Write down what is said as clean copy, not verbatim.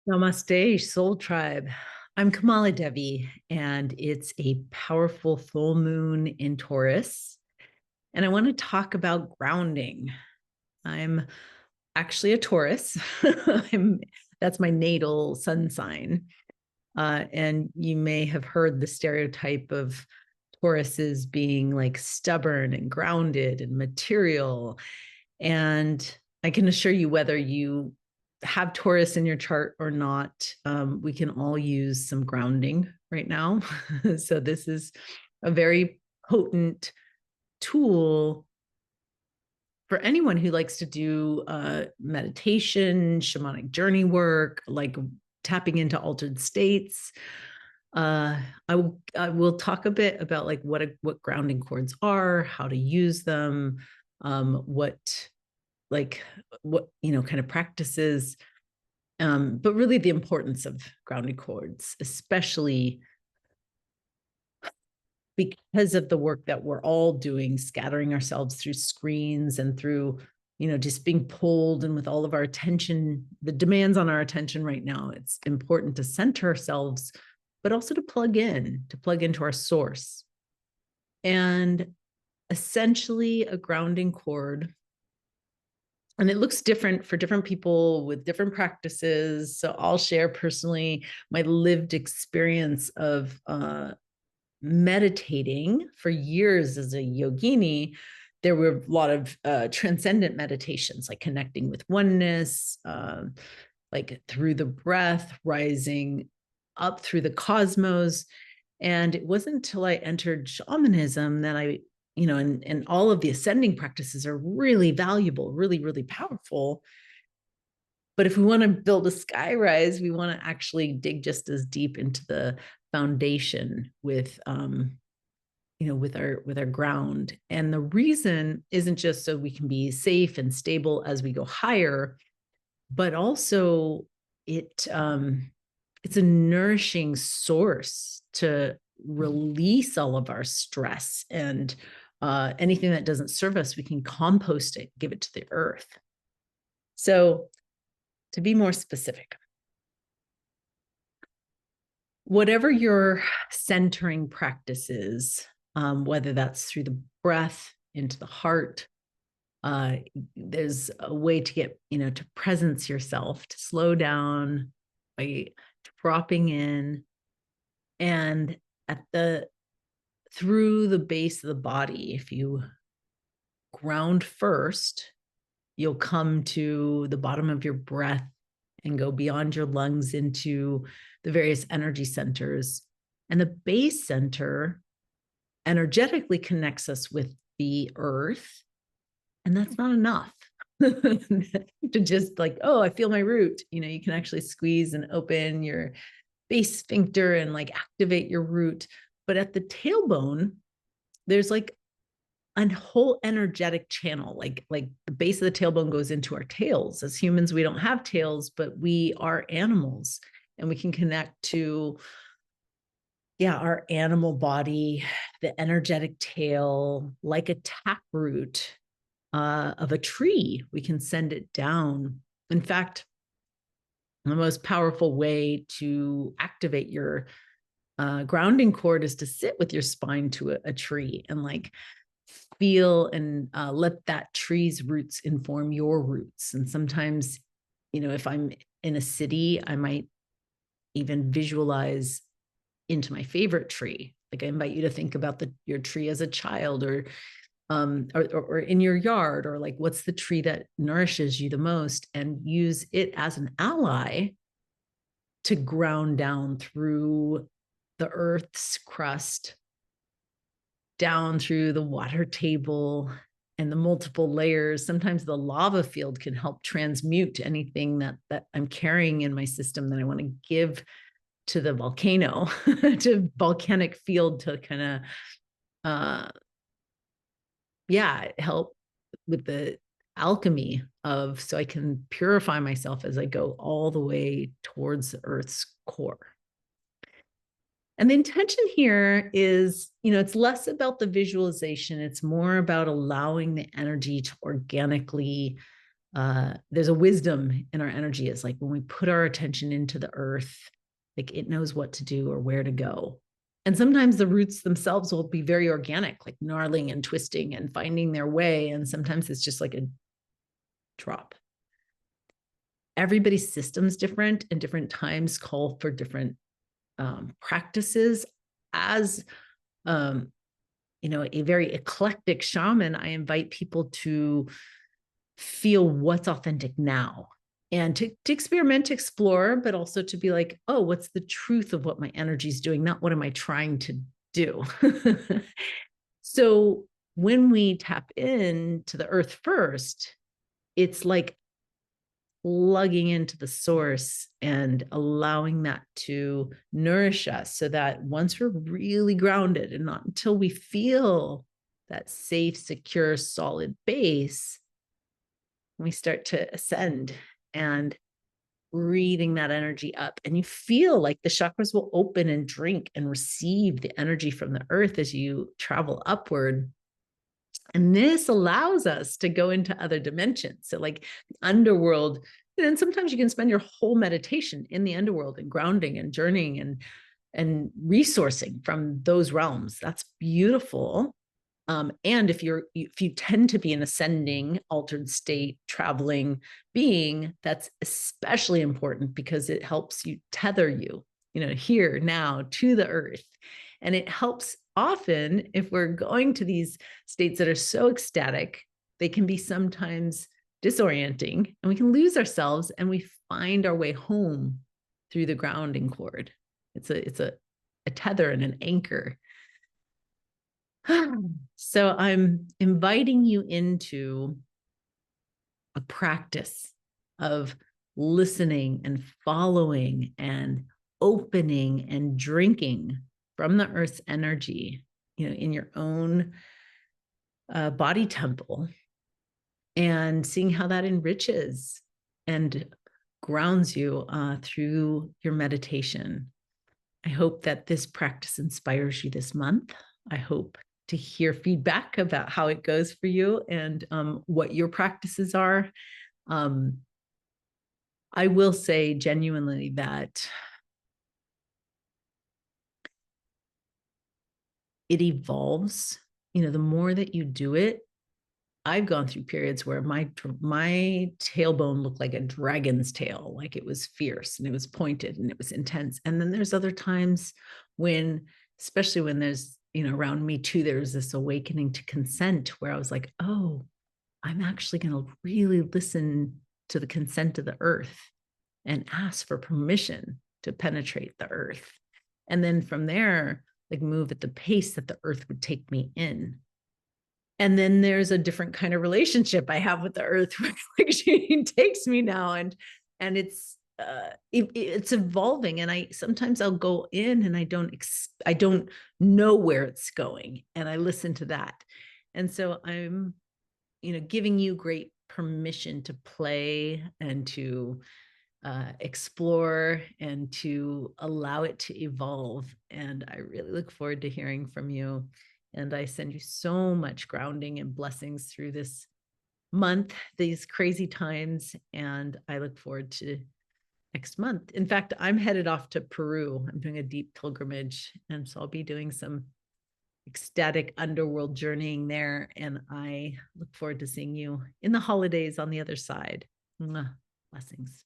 Namaste, Soul Tribe. I'm KamalaDevi, and it's a powerful full moon in Taurus. And I want to talk about grounding. I'm actually a Taurus. That's my natal sun sign. And you may have heard the stereotype of Tauruses being like stubborn and grounded and material. And I can assure you, whether you have Taurus in your chart or not, we can all use some grounding right now. So, this is a very potent tool for anyone who likes to do meditation, shamanic journey work, like tapping into altered states. I will talk a bit about like what grounding cords are, how to use them, what kind of practices, but really the importance of grounding cords, especially because of the work that we're all doing, scattering ourselves through screens and through, just being pulled, and with all of our attention, the demands on our attention right now, it's important to center ourselves, but also to plug into our source. And essentially, a grounding cord, and it looks different for different people with different practices. So I'll share personally my lived experience of meditating for years as a yogini. There were a lot of transcendent meditations, like connecting with oneness, like through the breath, rising up through the cosmos. And it wasn't until I entered shamanism that and all of the ascending practices are really valuable, really, really powerful. But if we want to build a sky rise, we want to actually dig just as deep into the foundation with our ground. And the reason isn't just so we can be safe and stable as we go higher, but also it's a nourishing source to release all of our stress, and anything that doesn't serve us, we can compost it, give it to the earth. So, to be more specific, whatever your centering practice is, whether that's through the breath into the heart, there's a way to get, to presence yourself, to slow down by dropping in, and through the base of the body. If you ground first, you'll come to the bottom of your breath and go beyond your lungs into the various energy centers. And the base center energetically connects us with the earth. And that's not enough to just like, oh, I feel my root. You can actually squeeze and open your base sphincter and like activate your root. But at the tailbone, there's like a whole energetic channel, like the base of the tailbone goes into our tails. As humans, we don't have tails, but we are animals, and we can connect to our animal body, the energetic tail, like a taproot of a tree. We can send it down. In fact, the most powerful way to activate your grounding cord is to sit with your spine to a tree and like feel and let that tree's roots inform your roots. And sometimes, if I'm in a city, I might even visualize into my favorite tree. Like, I invite you to think about your tree as a child, or in your yard, or like, what's the tree that nourishes you the most, and use it as an ally to ground down through the earth's crust, down through the water table and the multiple layers. Sometimes the lava field can help transmute anything that I'm carrying in my system that I want to give to the volcano, to volcanic field, to kind of help with the alchemy so I can purify myself as I go all the way towards the earth's core. And the intention here is, it's less about the visualization. It's more about allowing the energy to organically there's a wisdom in our energy. It's like when we put our attention into the earth, like it knows what to do or where to go. And sometimes the roots themselves will be very organic, like gnarling and twisting and finding their way. And sometimes it's just like a drop. Everybody's system's different, and different times call for different practices. As a very eclectic shaman, I invite people to feel what's authentic now and to experiment, to explore, but also to be like, oh, what's the truth of what my energy is doing? Not what am I trying to do? So when we tap into the earth first, it's like plugging into the source and allowing that to nourish us, so that once we're really grounded, and not until we feel that safe, secure, solid base, we start to ascend and breathing that energy up. And you feel like the chakras will open and drink and receive the energy from the earth as you travel upward. And this allows us to go into other dimensions. So like the underworld, and sometimes you can spend your whole meditation in the underworld and grounding and journeying and resourcing from those realms. That's beautiful. And if you tend to be an ascending, altered state, traveling being, that's especially important, because it helps you tether you, here now to the earth. And it helps often if we're going to these states that are so ecstatic, they can be sometimes disorienting, and we can lose ourselves, and we find our way home through the grounding cord. It's a tether and an anchor. So I'm inviting you into a practice of listening and following and opening and drinking from the earth's energy, in your own body temple, and seeing how that enriches and grounds you through your meditation. I hope that this practice inspires you this month. I hope to hear feedback about how it goes for you and what your practices are. I will say genuinely that it evolves. The more that you do it, I've gone through periods where my tailbone looked like a dragon's tail, like it was fierce and it was pointed and it was intense. And then there's other times when, especially when there's, around me too, there's this awakening to consent, where I was like, oh, I'm actually going to really listen to the consent of the earth and ask for permission to penetrate the earth. And then from there, like move at the pace that the earth would take me in. And then there's a different kind of relationship I have with the earth, where like she takes me now, and it's evolving. And I'll go in and I don't know where it's going, and I listen to that. And so I'm, giving you great permission to play and to explore and to allow it to evolve. And I really look forward to hearing from you. And I send you so much grounding and blessings through this month, these crazy times. And I look forward to next month. In fact, I'm headed off to Peru. I'm doing a deep pilgrimage. And so I'll be doing some ecstatic underworld journeying there. And I look forward to seeing you in the holidays on the other side. Mwah. Blessings.